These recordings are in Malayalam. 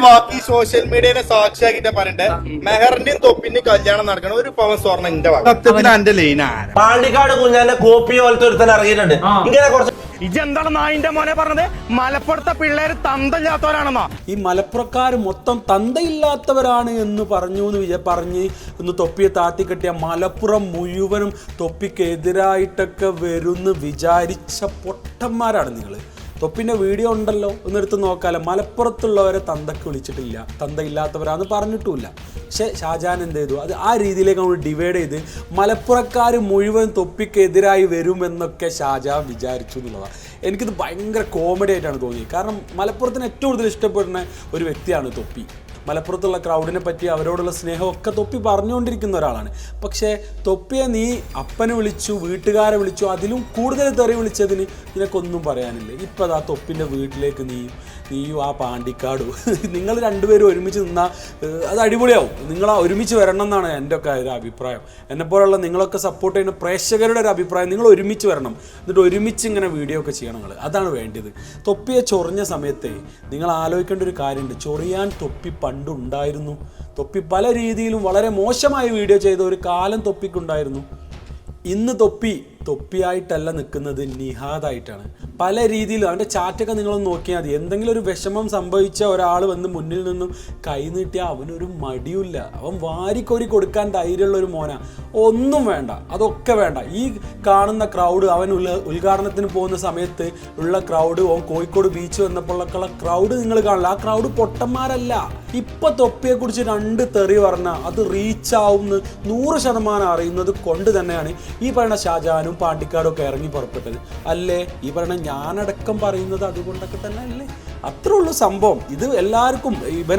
ബാക്കി സോഷ്യൽ മീഡിയനെ സാക്ഷിയാക്കിട്ട് പറയട്ടെ, മെഹറിന്റെയും തൊപ്പിന്റെയും കല്യാണം നടക്കണം. ഒരു പവൻ സ്വർണ്ണം എന്റെ സത്യത്തിൽ എന്റെ ലൈൻ ആണ്. പാണ്ടിക്കാട് കുഞ്ഞാന്റെ കോപ്പി പോലത്തെ ഒരുത്തൻ ഇറങ്ങിയിട്ടുണ്ട്. ഇങ്ങനെ കുറച്ച് ഇതെന്താണ് നായിന്റെ മോനെ പറഞ്ഞത്? മലപ്പുറത്തെ പിള്ളേര് തന്തയില്ലാത്തവരാണെന്നോ? ഈ മലപ്പുറക്കാർ മൊത്തം തന്തയില്ലാത്തവരാണ് എന്ന് പറഞ്ഞ് ഒന്ന് തൊപ്പിയെ താത്തിക്കെട്ടിയ മലപ്പുറം മുഴുവനും തൊപ്പിക്കെതിരായിട്ടൊക്കെ വരുമെന്ന് വിചാരിച്ച പൊട്ടന്മാരാണ് നിങ്ങൾ. തൊപ്പിൻ്റെ വീഡിയോ ഉണ്ടല്ലോ, ഒന്നെടുത്ത് നോക്കാമല്ലോ. മലപ്പുറത്തുള്ളവരെ തന്തക്ക് വിളിച്ചിട്ടില്ല, തന്തയില്ലാത്തവരാന്ന് പറഞ്ഞിട്ടുമില്ല. പക്ഷേ ഷാജഹാൻ എന്ത് ചെയ്തു? അത് ആ രീതിയിലേക്ക് നമ്മൾ ഡിവൈഡ് ചെയ്ത് മലപ്പുറക്കാർ മുഴുവൻ തൊപ്പിക്കെതിരായി വരുമെന്നൊക്കെ ഷാജഹാൻ വിചാരിച്ചു എന്നുള്ളതാണ്. എനിക്കിത് ഭയങ്കര കോമഡി ആയിട്ടാണ് തോന്നിയത്. കാരണം മലപ്പുറത്തിന് ഏറ്റവും കൂടുതൽ ഇഷ്ടപ്പെടുന്ന ഒരു വ്യക്തിയാണ് തൊപ്പി. മലപ്പുറത്തുള്ള ക്രൗഡിനെ പറ്റി അവരോടുള്ള സ്നേഹമൊക്കെ തൊപ്പി പറഞ്ഞുകൊണ്ടിരിക്കുന്ന ഒരാളാണ്. പക്ഷേ തൊപ്പിയെ നീ അപ്പനെ വിളിച്ചു, വീട്ടുകാരെ വിളിച്ചു, അതിലും കൂടുതൽ തെറി വിളിച്ചതിന് നിനക്കൊന്നും പറയാനില്ല. ഇപ്പം അതാ തൊപ്പിൻ്റെ വീട്ടിലേക്ക് നീയും ആ പാണ്ടിക്കാടും നിങ്ങൾ രണ്ടുപേരും ഒരുമിച്ച് നിന്നാൽ അത് അടിപൊളിയാവും. നിങ്ങൾ ഒരുമിച്ച് വരണം എന്നാണ് എൻ്റെ ഒക്കെ ഒരു അഭിപ്രായം. എന്നെപ്പോലുള്ള നിങ്ങളൊക്കെ സപ്പോർട്ട് ചെയ്യുന്ന പ്രേക്ഷകരുടെ ഒരു അഭിപ്രായം. നിങ്ങൾ ഒരുമിച്ച് വരണം, എന്നിട്ട് ഒരുമിച്ച് ഇങ്ങനെ വീഡിയോ ഒക്കെ ചെയ്യണം. അതാണ് വേണ്ടത്. തൊപ്പിയെ ചൊറിഞ്ഞ സമയത്തെ നിങ്ങൾ ആലോചിക്കേണ്ട ഒരു കാര്യമുണ്ട്. ചൊറിയാൻ തൊപ്പി പണ്ടുണ്ടായിരുന്നു. തൊപ്പി പല രീതിയിലും വളരെ മോശമായ വീഡിയോ ചെയ്ത ഒരു കാലം തൊപ്പിക്കുണ്ടായിരുന്നു. ഇന്ന് തൊപ്പിയായിട്ടല്ല നിൽക്കുന്നത്, നിഹാദായിട്ടാണ്. പല രീതിയിലും അവൻ്റെ ചാറ്റൊക്കെ നിങ്ങളൊന്ന് നോക്കിയാൽ മതി. എന്തെങ്കിലും ഒരു വിഷമം സംഭവിച്ച ഒരാൾ വന്ന് മുന്നിൽ നിന്നും കൈ നീട്ടിയാൽ അവനൊരു മടിയില്ല. അവൻ വാരിക്കോരി കൊടുക്കാൻ ധൈര്യമുള്ള ഒരു മോന. ഒന്നും വേണ്ട, അതൊക്കെ വേണ്ട. ഈ കാണുന്ന ക്രൗഡ്, അവൻ ഉദ്ഘാടനത്തിന് പോകുന്ന സമയത്ത് ഉള്ള ക്രൗഡ്, ഓൻ കോഴിക്കോട് ബീച്ച് വന്നപ്പോഴൊക്കെയുള്ള ക്രൗഡ് നിങ്ങൾ കാണില്ല. ആ ക്രൗഡ് പൊട്ടന്മാരല്ല. ഇപ്പം തൊപ്പിയെക്കുറിച്ച് 2 തെറി പറഞ്ഞാൽ അത് റീച്ചാവുമെന്ന് 100% അറിയുന്നത് കൊണ്ട് തന്നെയാണ് ഈ പറയുന്ന ഷാജഹാനും പാണ്ടിക്കാടും ഒക്കെ ഇറങ്ങി പുറപ്പെട്ടത്. അല്ലേ? ഈ പറയുന്ന ഞാനടക്കം പറയുന്നത് അതുകൊണ്ടൊക്കെ തന്നെ അല്ലേ? അത്രേ ഉള്ളൂ സംഭവം. ഇത് എല്ലാവർക്കും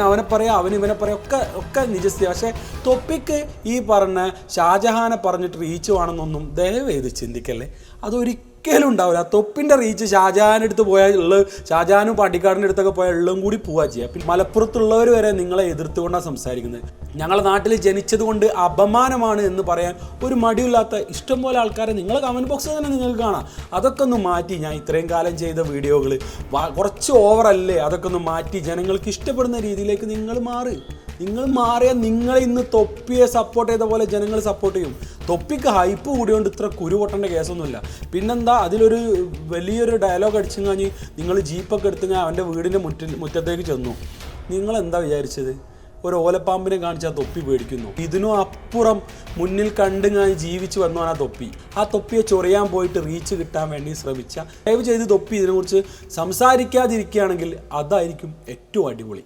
അവനെ പറയാം, ഇവനെ പറയാം, ഒക്കെ നിജസ്ഥിതി. പക്ഷേ തൊപ്പിക്ക് ഈ പറഞ്ഞ ഷാജഹാനെ പറഞ്ഞിട്ട് റീച്ച് വേണമെന്നൊന്നും ദയവേത് ചിന്തിക്കല്ലേ. അതൊരിക്കലും ഉണ്ടാവില്ല. തൊപ്പിൻ്റെ റീച്ച് ഷാജഹാൻ്റെ അടുത്ത് പോയാൽ ഷാജഹാനും പാണ്ടിക്കാടിൻ്റെ അടുത്തൊക്കെ പോയാൽ എള്ളും കൂടി പോവുക ചെയ്യുക. പിന്നെ മലപ്പുറത്തുള്ളവർ വരെ നിങ്ങളെ എതിർത്തുകൊണ്ടാണ് സംസാരിക്കുന്നത്. ഞങ്ങളുടെ നാട്ടിൽ ജനിച്ചത് കൊണ്ട് അപമാനമാണ് എന്ന് പറയാൻ ഒരു മടിയില്ലാത്ത ഇഷ്ടംപോലെ ആൾക്കാരെ നിങ്ങളെ കമൻറ്റ് ബോക്സിൽ തന്നെ നിങ്ങൾക്ക് കാണാം. അതൊക്കെ ഒന്ന് മാറ്റി, ഞാൻ ഇത്രയും കാലം ചെയ്ത വീഡിയോകൾ കുറച്ച് ഓവറല്ലേ, അതൊക്കെ ഒന്ന് മാറ്റി ജനങ്ങൾക്ക് ഇഷ്ടപ്പെടുന്ന രീതിയിലേക്ക് നിങ്ങൾ മാറിയാൽ നിങ്ങളെ ഇന്ന് തൊപ്പിയെ സപ്പോർട്ട് ചെയ്ത പോലെ ജനങ്ങൾ സപ്പോർട്ട് ചെയ്യും. തൊപ്പിക്ക് ഹൈപ്പ് കൂടിയോണ്ട് ഇത്ര കുരു പൊട്ടേണ്ട കേസൊന്നുമില്ല. പിന്നെന്താ, അതിലൊരു വലിയൊരു ഡയലോഗ് അടിച്ചു കഴിഞ്ഞ് നിങ്ങൾ ജീപ്പൊക്കെ എടുത്ത് ഞാൻ അവൻ്റെ വീടിൻ്റെ മുറ്റത്തേക്ക് ചെന്നു. നിങ്ങളെന്താ വിചാരിച്ചത്? ഒരു ഓലപ്പാമ്പിനെ കാണിച്ചാൽ തൊപ്പി പേടിക്കുന്നു. ഇതിനും അപ്പുറം മുന്നിൽ കണ്ട് ഞാൻ ജീവിച്ചു വന്നതാണ് ആ തൊപ്പി. ആ തൊപ്പിയെ ചൊറിയാൻ പോയിട്ട് റീച്ച് കിട്ടാൻ വേണ്ടി ശ്രമിച്ച ദയവ് ചെയ്ത് തൊപ്പി ഇതിനെക്കുറിച്ച് സംസാരിക്കാതിരിക്കുകയാണെങ്കിൽ അതായിരിക്കും ഏറ്റവും അടിപൊളി.